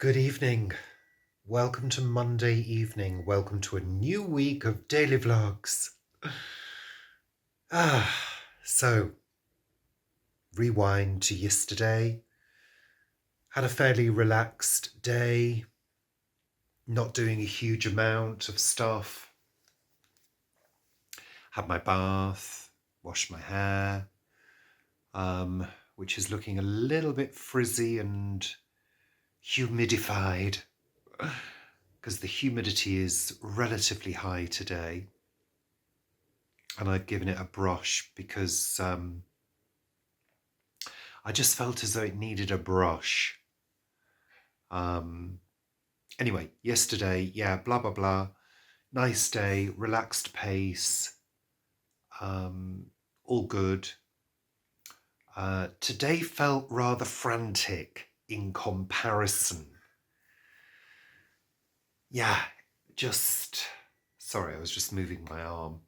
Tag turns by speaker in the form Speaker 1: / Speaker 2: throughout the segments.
Speaker 1: Good evening. Welcome to Monday evening. Welcome to a new week of daily vlogs. So rewind to yesterday. Had a fairly relaxed day, not doing a huge amount of stuff. Had my bath, washed my hair, which is looking a little bit frizzy and humidified because the humidity is relatively high today. And I've given it a brush because I just felt as though it needed a brush. Anyway, yesterday, blah, blah, blah. Nice day, relaxed pace, all good. Today felt rather frantic in comparison. Sorry, I was just moving my arm.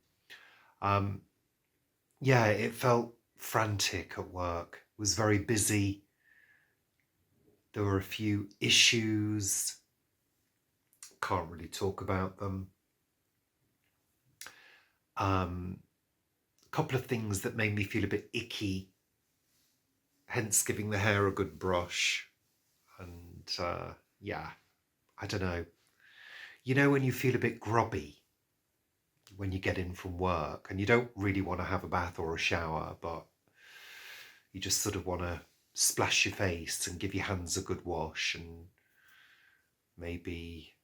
Speaker 1: It felt frantic at work. It was very busy. There were a few issues. Can't really talk about them. A couple of things that made me feel a bit icky, hence giving the hair a good brush. And I don't know. You know when you feel a bit grubby when you get in from work and you don't really want to have a bath or a shower, but you just sort of want to splash your face and give your hands a good wash and maybe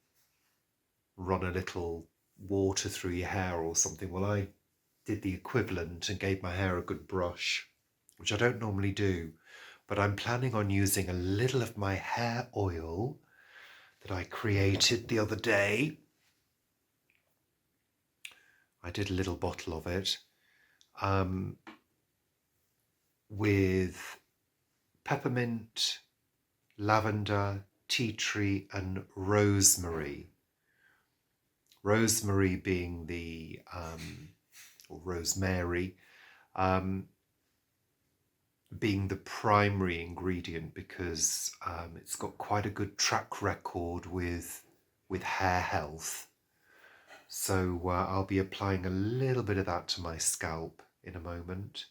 Speaker 1: run a little water through your hair or something. Well, I did the equivalent and gave my hair a good brush, which I don't normally do, but I'm planning on using a little of my hair oil that I created the other day. I did a little bottle of it with peppermint, lavender, tea tree and rosemary. Rosemary being or rosemary, being the primary ingredient because it's got quite a good track record with hair health. So I'll be applying a little bit of that to my scalp in a moment,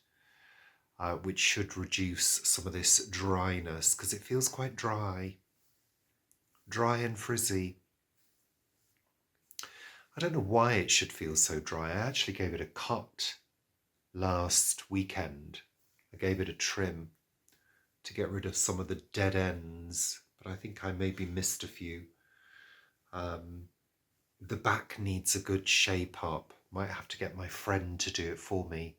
Speaker 1: which should reduce some of this dryness because it feels quite dry and frizzy. I don't know why it should feel so dry. I actually gave it a cut last weekend. I gave it a trim to get rid of some of the dead ends, but I think I maybe missed a few. The back needs a good shape up. Might have to get my friend to do it for me.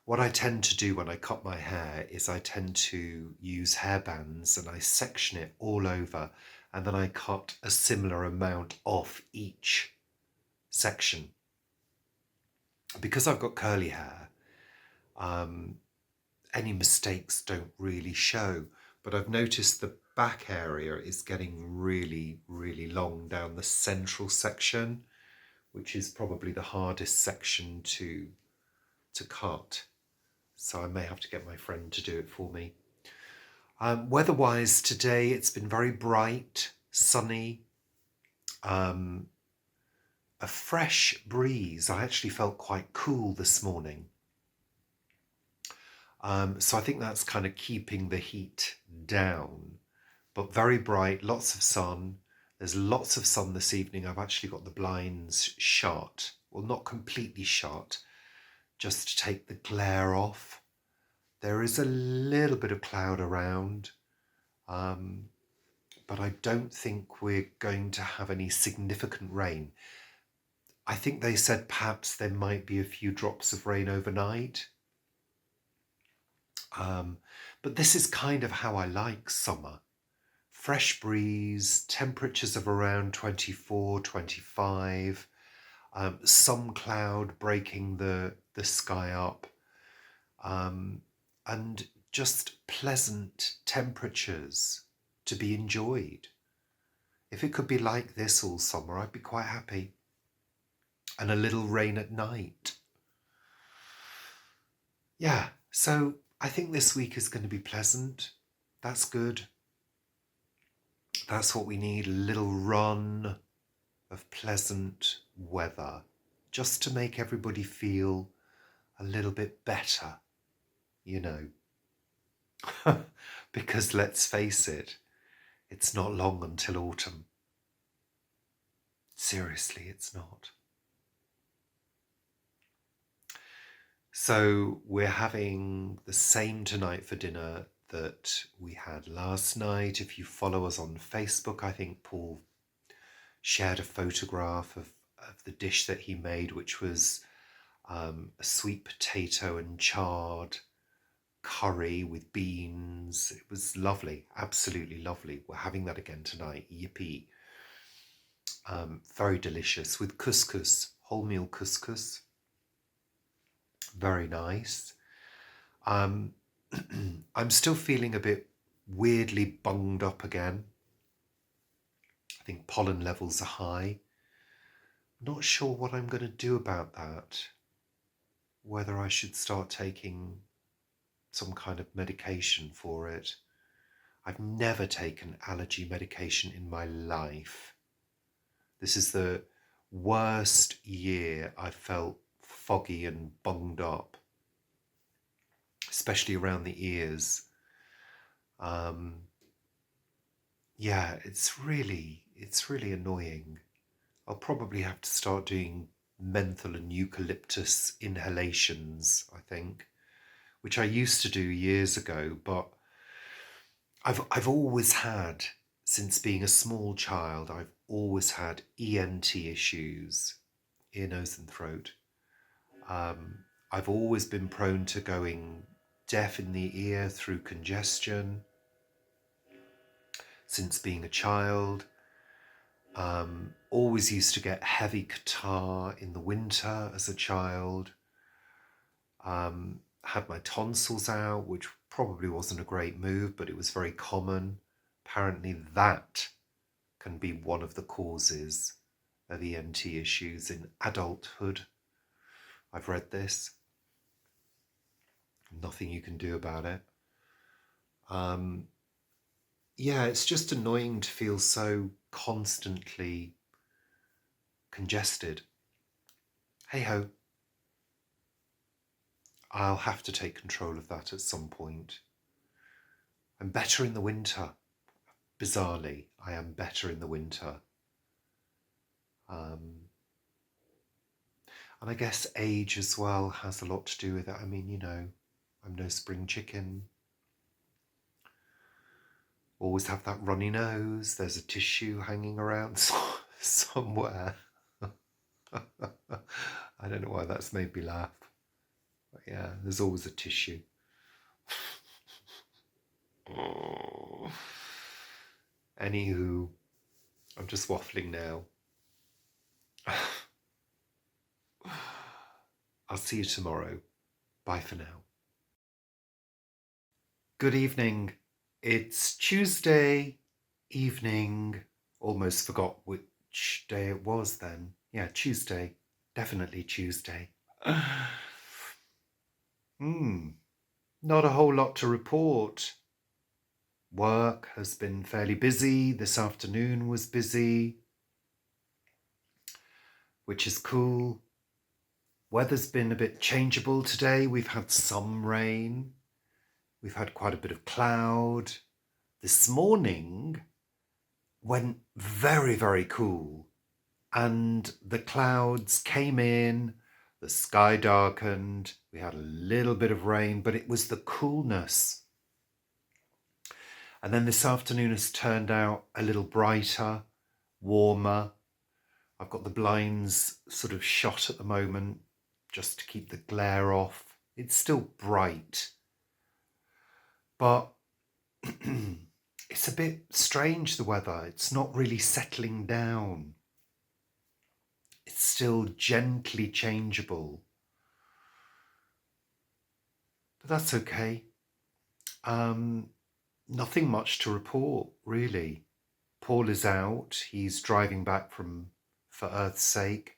Speaker 1: What I tend to do when I cut my hair is I tend to use hair bands and I section it all over and then I cut a similar amount off each section. Because I've got curly hair, any mistakes don't really show, but I've noticed the back area is getting really, really long down the central section, which is probably the hardest section to cut. So I may have to get my friend to do it for me. Weather-wise today, it's been very bright, sunny, a fresh breeze. I actually felt quite cool this morning. So I think that's kind of keeping the heat down, but very bright, lots of sun. There's lots of sun this evening. I've actually got the blinds shut. Well, not completely shut, just to take the glare off. There is a little bit of cloud around, but I don't think we're going to have any significant rain. I think they said perhaps there might be a few drops of rain overnight. But this is kind of how I like summer. Fresh breeze, temperatures of around 24, 25, some cloud breaking the sky up, and just pleasant temperatures to be enjoyed. If it could be like this all summer, I'd be quite happy. And a little rain at night. Yeah, so I think this week is going to be pleasant. That's good. That's what we need, a little run of pleasant weather, just to make everybody feel a little bit better, you know. Because let's face it, it's not long until autumn. Seriously, it's not. So we're having the same tonight for dinner that we had last night. If you follow us on Facebook, I think Paul shared a photograph of the dish that he made, which was a sweet potato and chard curry with beans. It was lovely, absolutely lovely. We're having that again tonight. Yippee. Very delicious with couscous, wholemeal couscous. Very nice. I'm still feeling a bit weirdly bunged up again. I think pollen levels are high. Not sure what I'm going to do about that. Whether I should start taking some kind of medication for it. I've never taken allergy medication in my life. This is the worst year I felt foggy and bunged up, especially around the ears. Yeah, it's really annoying. I'll probably have to start doing menthol and eucalyptus inhalations, I think, which I used to do years ago, but I've always had, since being a small child, I've always had ENT issues, ear, nose and throat. I've always been prone to going deaf in the ear through congestion since being a child. Always used to get heavy catarrh in the winter as a child. Had my tonsils out, which probably wasn't a great move, but it was very common. Apparently that can be one of the causes of ENT issues in adulthood. I've read this. Nothing you can do about it. Yeah, it's just annoying to feel so constantly congested. Hey ho. I'll have to take control of that at some point. I'm better in the winter. Bizarrely, I am better in the winter. And I guess age as well has a lot to do with it. I mean, you know, I'm no spring chicken. Always have that runny nose. There's a tissue hanging around somewhere. I don't know why that's made me laugh. But yeah, there's always a tissue. Oh. Anywho, I'm just waffling now. I'll see you tomorrow. Bye for now. Good evening. It's Tuesday evening. Almost forgot which day it was then. Yeah, Tuesday. Definitely Tuesday. Not a whole lot to report. Work has been fairly busy. This afternoon was busy, which is cool. Weather's been a bit changeable today. We've had some rain. We've had quite a bit of cloud. This morning went very, very cool. And the clouds came in, the sky darkened, we had a little bit of rain, but it was the coolness. And then this afternoon has turned out a little brighter, warmer. I've got the blinds sort of shut at the moment just to keep the glare off. It's still bright, but it's a bit strange, the weather. It's not really settling down. It's still gently changeable. But that's okay. Nothing much to report, really. Paul is out. He's driving back for Earth's sake.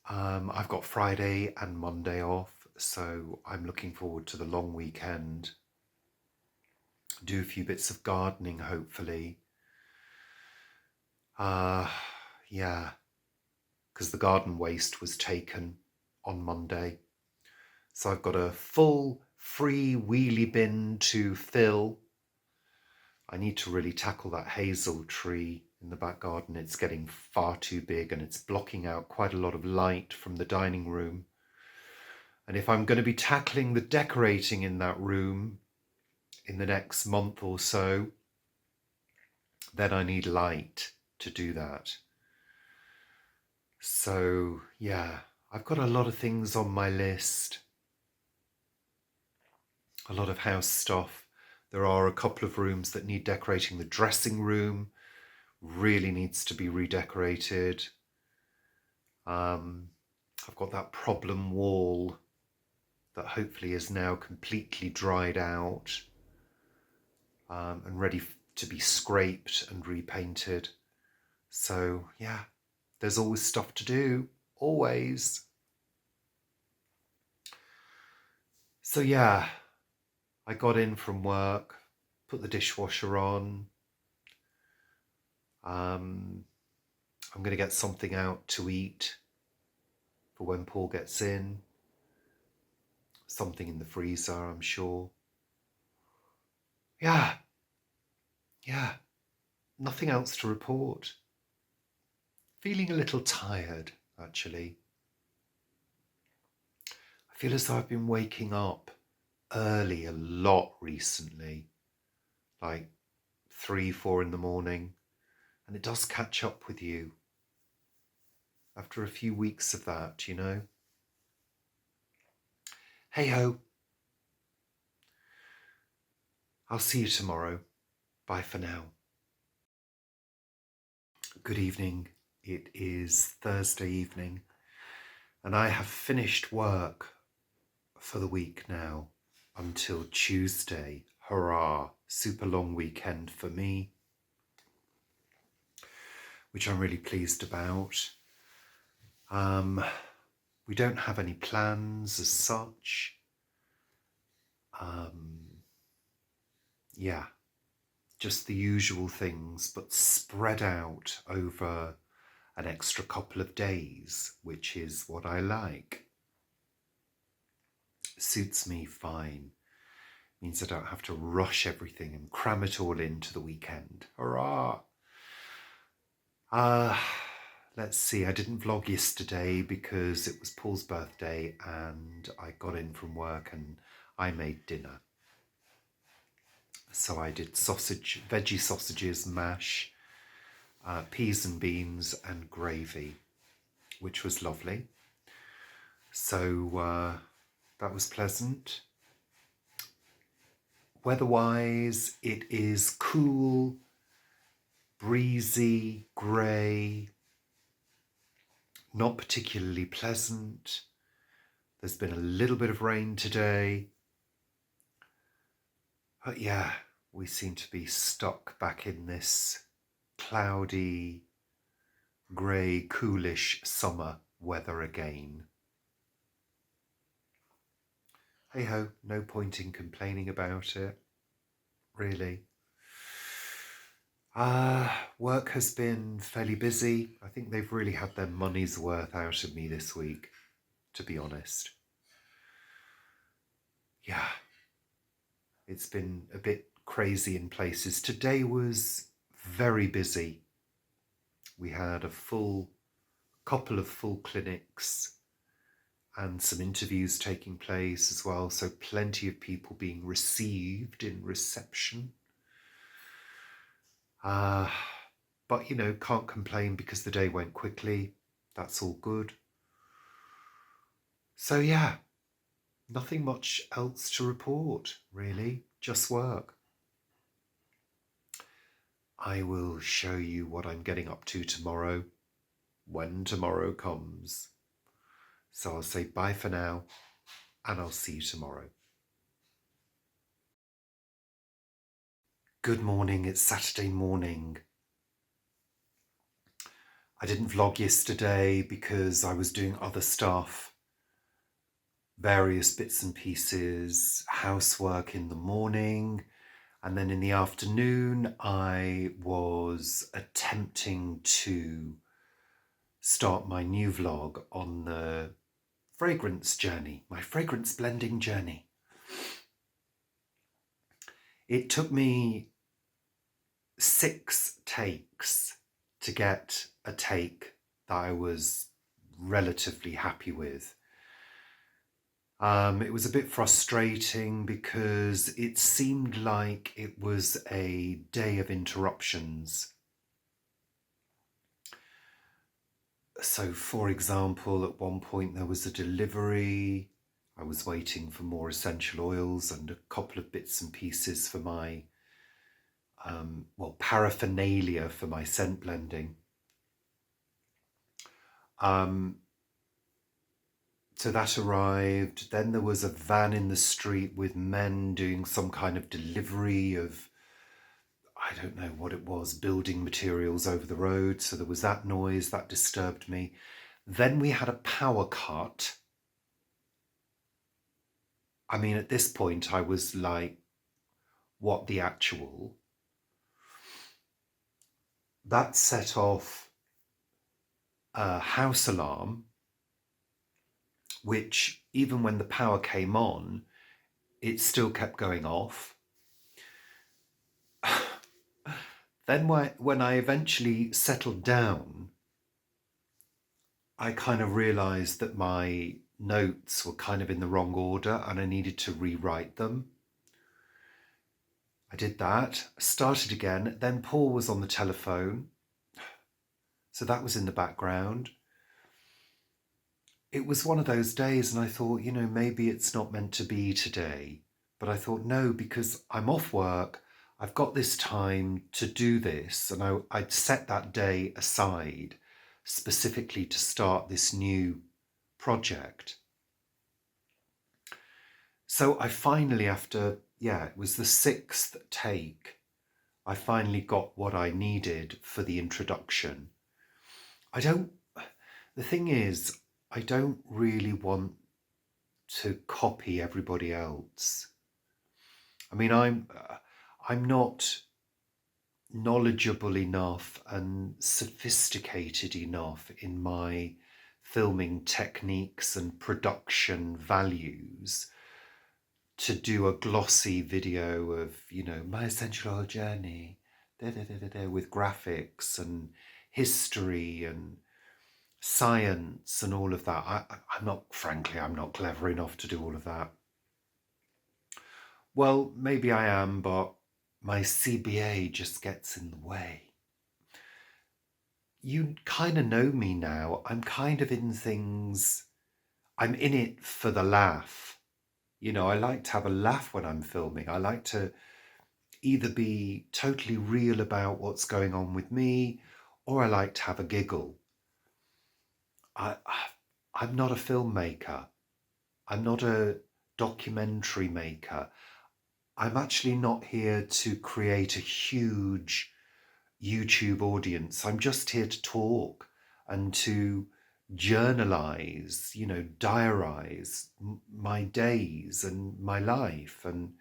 Speaker 1: I've got Friday and Monday off, so I'm looking forward to the long weekend. do a few bits of gardening, hopefully. Yeah, because the garden waste was taken on Monday. So I've got a full free wheelie bin to fill. I need to really tackle that hazel tree in the back garden. It's getting far too big and it's blocking out quite a lot of light from the dining room. And if I'm going to be tackling the decorating in that room in the next month or so, then I need light to do that. So, yeah, I've got a lot of things on my list, a lot of house stuff. There are a couple of rooms that need decorating. The dressing room really needs to be redecorated. I've got that problem wall that hopefully is now completely dried out and ready to be scraped and repainted. So, yeah, there's always stuff to do, always. So, yeah, I got in from work, put the dishwasher on. I'm going to get something out to eat for when Paul gets in. Something in the freezer, I'm sure. Yeah, nothing else to report. Feeling a little tired, actually. I feel as though I've been waking up early a lot recently, like 3, 4 in the morning, and it does catch up with you after a few weeks of that, you know. Hey ho, I'll see you tomorrow. Bye for now. Good evening. It is Thursday evening, and I have finished work for the week now until Tuesday. Hurrah! Super long weekend for me, which I'm really pleased about. We don't have any plans as such. Yeah, just the usual things, but spread out over an extra couple of days, which is what I like. Suits me fine. Means I don't have to rush everything and cram it all into the weekend. Hurrah! Let's see, I didn't vlog yesterday because it was Paul's birthday and I got in from work and I made dinner. So I did veggie sausages, mash, peas and beans and gravy, which was lovely. So that was pleasant. Weather-wise, it is cool, breezy, grey, not particularly pleasant. There's been a little bit of rain today. But yeah, we seem to be stuck back in this cloudy, grey, coolish summer weather again. Hey ho, no point in complaining about it, really. Work has been fairly busy. I think they've really had their money's worth out of me this week, to be honest. Yeah, it's been a bit crazy in places. Today was very busy. We had a couple of full clinics and some interviews taking place as well. So plenty of people being received in reception. But, you know, can't complain because the day went quickly. That's all good. So, yeah, nothing much else to report, really. Just work. I will show you what I'm getting up to tomorrow, when tomorrow comes. So I'll say bye for now, and I'll see you tomorrow. Good morning, it's Saturday morning. I didn't vlog yesterday because I was doing other stuff, various bits and pieces, housework in the morning. And then in the afternoon, I was attempting to start my new vlog on the fragrance journey, my fragrance blending journey. It took me 6 takes to get a take that I was relatively happy with. It was a bit frustrating because it seemed like it was a day of interruptions. So, for example, at one point there was a delivery. I was waiting for more essential oils and a couple of bits and pieces for my, paraphernalia for my scent blending. So that arrived. Then there was a van in the street with men doing some kind of delivery of, I don't know what it was, building materials over the road. So there was that noise that disturbed me. Then we had a power cut. I mean, at this point, I was like, what the actual? That set off a house alarm, which even when the power came on, it still kept going off. Then when I eventually settled down, I kind of realised that my notes were kind of in the wrong order and I needed to rewrite them. I did that, started again, then Paul was on the telephone, so that was in the background. It was one of those days and I thought, maybe it's not meant to be today. But I thought, no, because I'm off work, I've got this time to do this, and I'd set that day aside specifically to start this new project. So I finally, after, it was the 6th take, I finally got what I needed for the introduction. The thing is, I don't really want to copy everybody else. I mean, I'm not knowledgeable enough and sophisticated enough in my filming techniques and production values to do a glossy video of, my essential oil journey, with graphics and history and science and all of that. I'm not clever enough to do all of that. Well, maybe I am, but my CBA just gets in the way. You kind of know me now. I'm kind of in things, I'm in it for the laugh. I like to have a laugh when I'm filming. I like to either be totally real about what's going on with me, or I like to have a giggle. I'm not a filmmaker. I'm not a documentary maker. I'm actually not here to create a huge YouTube audience. I'm just here to talk and to journalize, diarize my days and my life. And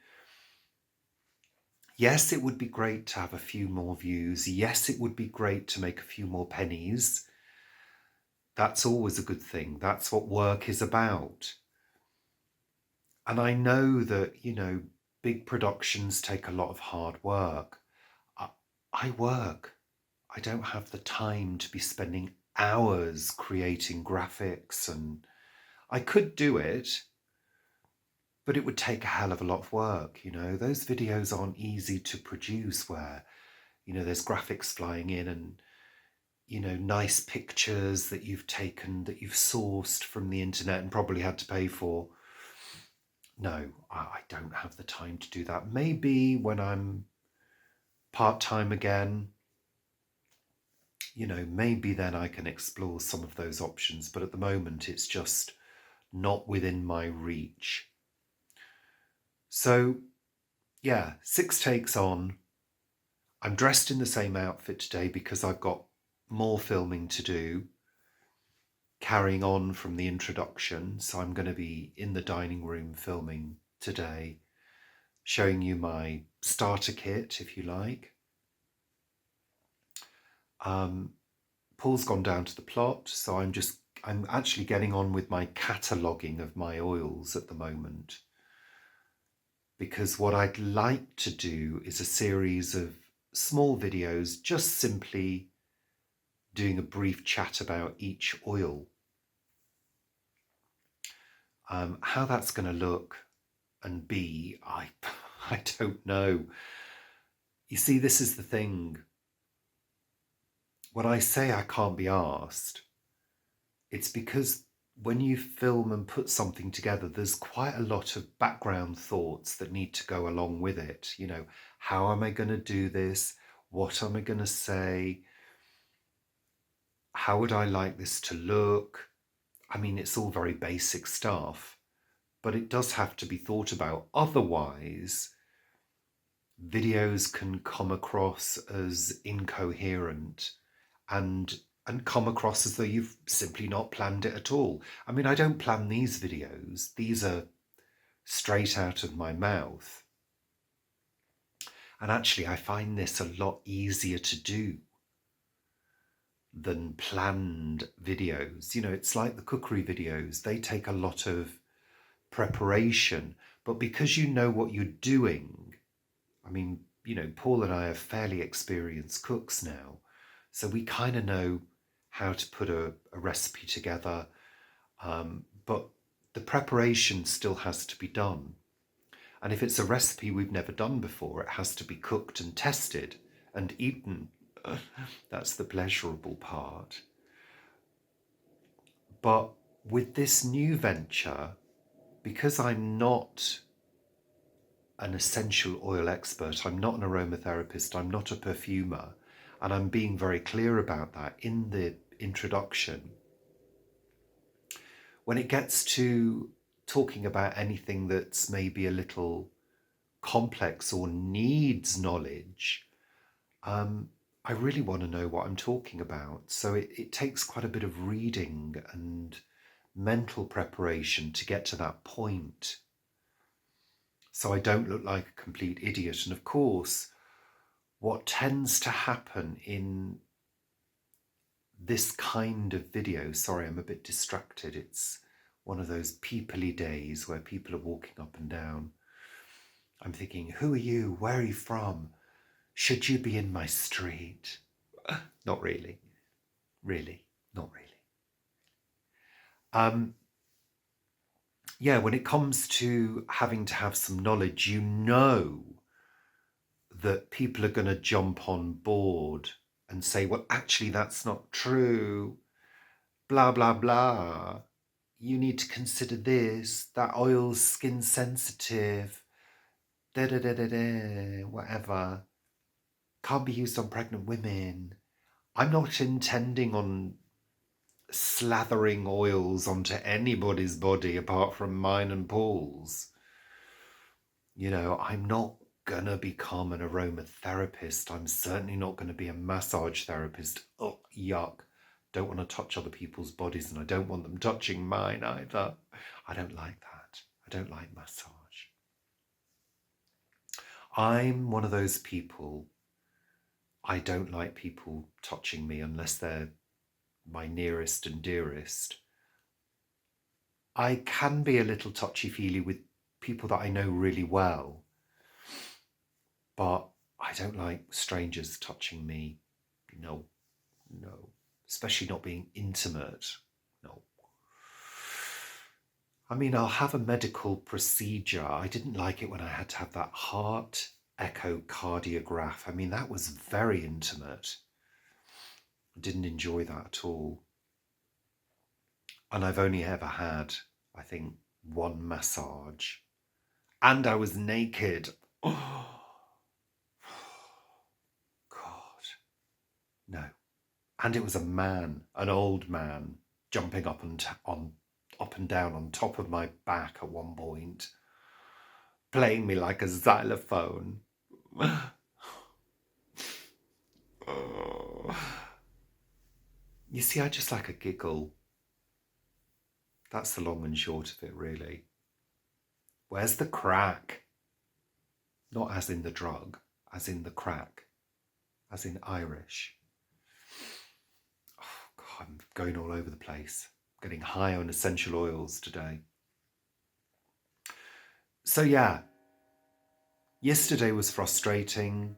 Speaker 1: yes, it would be great to have a few more views. Yes, it would be great to make a few more pennies. That's always a good thing. That's what work is about. And I know that, big productions take a lot of hard work. I work. I don't have the time to be spending hours creating graphics, and I could do it, but it would take a hell of a lot of work. Those videos aren't easy to produce where, there's graphics flying in and, nice pictures that you've taken, that you've sourced from the internet and probably had to pay for. No, I don't have the time to do that. Maybe when I'm part-time again, maybe then I can explore some of those options. But at the moment, it's just not within my reach. So, 6 takes on. I'm dressed in the same outfit today because I've got more filming to do, carrying on from the introduction. So I'm going to be in the dining room filming today, showing you my starter kit, if you like. Paul's gone down to the plot, so I'm actually getting on with my cataloguing of my oils at the moment, because what I'd like to do is a series of small videos just simply doing a brief chat about each oil. How that's going to look and be, I don't know. You see, this is the thing. When I say I can't be asked, it's because when you film and put something together, there's quite a lot of background thoughts that need to go along with it. You know, how am I going to do this? What am I going to say? How would I like this to look? I mean, it's all very basic stuff, but it does have to be thought about. Otherwise, videos can come across as incoherent and come across as though you've simply not planned it at all. I mean, I don't plan these videos. These are straight out of my mouth. And actually, I find this a lot easier to do than planned videos. You know, it's like the cookery videos. They take a lot of preparation, but because you know what you're doing, I mean, you know, Paul and I are fairly experienced cooks now, so we kind of know how to put a recipe together, but the preparation still has to be done. And if it's a recipe we've never done before, it has to be cooked and tested and eaten. That's the pleasurable part. But with this new venture, because I'm not an essential oil expert, I'm not an aromatherapist, I'm not a perfumer, and I'm being very clear about that in the introduction. When it gets to talking about anything that's maybe a little complex or needs knowledge, I really want to know what I'm talking about. So it takes quite a bit of reading and mental preparation to get to that point, so I don't look like a complete idiot. And of course, what tends to happen in this kind of video, sorry, I'm a bit distracted. It's one of those peoply days where people are walking up and down. I'm thinking, who are you? Where are you from? Should you be in my street? Not really. Really, not really. Yeah, when it comes to having to have some knowledge, you know that people are going to jump on board and say, well, actually, that's not true. Blah, blah, blah. You need to consider this. That oil's skin sensitive. Da, da, da, da, da, whatever. Can't be used on pregnant women. I'm not intending on slathering oils onto anybody's body apart from mine and Paul's. You know, I'm not gonna become an aromatherapist. I'm certainly not gonna be a massage therapist. Oh, yuck. Don't want to touch other people's bodies, and I don't want them touching mine either. I don't like that. I don't like massage. I'm one of those people, I don't like people touching me unless they're my nearest and dearest. I can be a little touchy-feely with people that I know really well, but I don't like strangers touching me. No, no. Especially not being intimate. No. I mean, I'll have a medical procedure. I didn't like it when I had to have that heart echocardiograph. I mean, that was very intimate. I didn't enjoy that at all. And I've only ever had, I think, one massage. And I was naked. Oh, God. No. And it was a man, an old man, jumping up and down on top of my back at one point, playing me like a xylophone. You see, I just like a giggle. That's the long and short of it, really. Where's the crack? Not as in the drug, as in the crack, as in Irish. Oh, God, I'm going all over the place. Getting high on essential oils today. So yeah, yesterday was frustrating.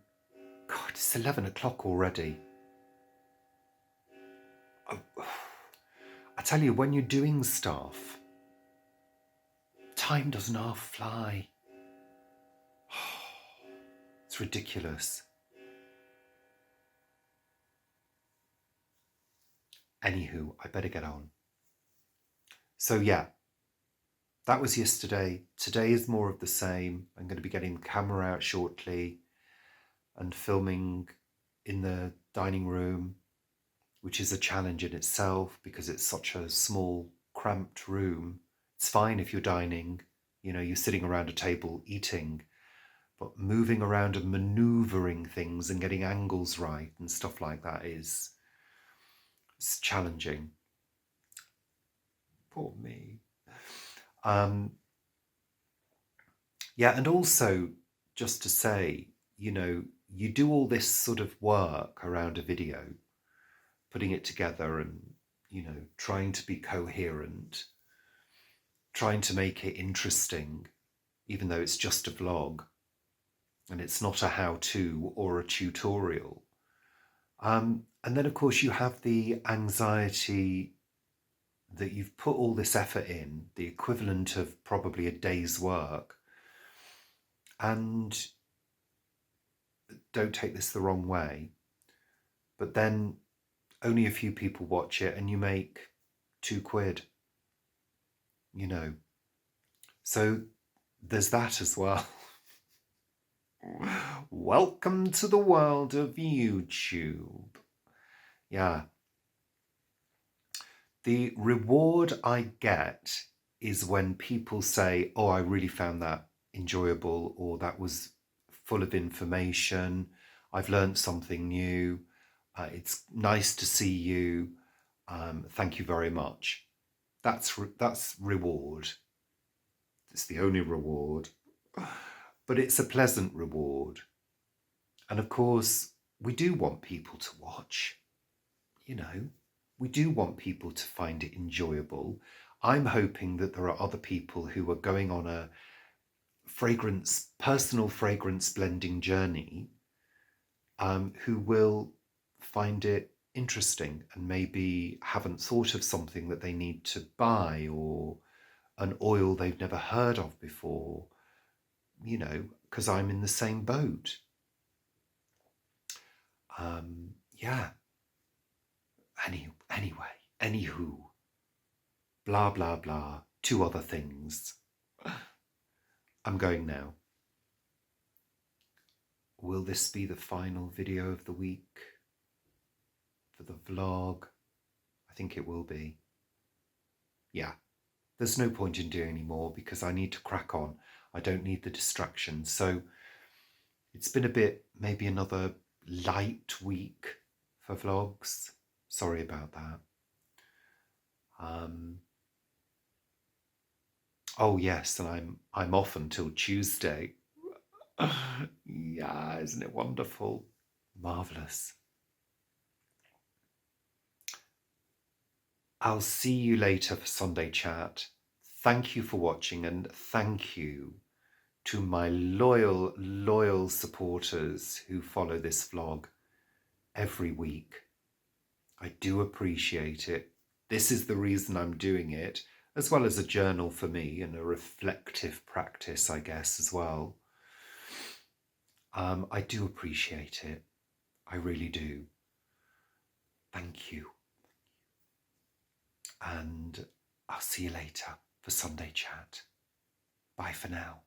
Speaker 1: God, it's 11 o'clock already. I tell you, when you're doing stuff, time doesn't half fly. It's ridiculous. Anywho, I better get on. So yeah, that was yesterday. Today is more of the same. I'm going to be getting the camera out shortly and filming in the dining room, which is a challenge in itself because it's such a small, cramped room. It's fine if you're dining, you're sitting around a table eating, but moving around and maneuvering things and getting angles right and stuff like that it's challenging. Poor me. Yeah, and also just to say, you do all this sort of work around a video, putting it together and, trying to be coherent, trying to make it interesting, even though it's just a vlog and it's not a how-to or a tutorial. And then, of course, you have the anxiety that you've put all this effort in, the equivalent of probably a day's work, and don't take this the wrong way, but then only a few people watch it and you make £2, So there's that as well. Welcome to the world of YouTube. Yeah. The reward I get is when people say, oh, I really found that enjoyable, or that was full of information. I've learned something new. It's nice to see you. Thank you very much. That's reward. It's the only reward. But it's a pleasant reward. And of course, we do want people to watch. We do want people to find it enjoyable. I'm hoping that there are other people who are going on a personal fragrance blending journey, who will find it interesting and maybe haven't thought of something that they need to buy or an oil they've never heard of before, because I'm in the same boat. Yeah. Anywho, blah, blah, blah, 2 other things. I'm going now. Will this be the final video of the week for the vlog? I think it will be. Yeah, there's no point in doing any more because I need to crack on. I don't need the distraction. So it's been a bit, maybe another light week for vlogs. Sorry about that. Oh yes, and I'm off until Tuesday. Yeah, isn't it wonderful? Marvelous. I'll see you later for Sunday chat. Thank you for watching, and thank you to my loyal supporters who follow this vlog every week. I do appreciate it. This is the reason I'm doing it, as well as a journal for me and a reflective practice, I guess, as well. I do appreciate it. I really do. Thank you. And I'll see you later for Sunday chat. Bye for now.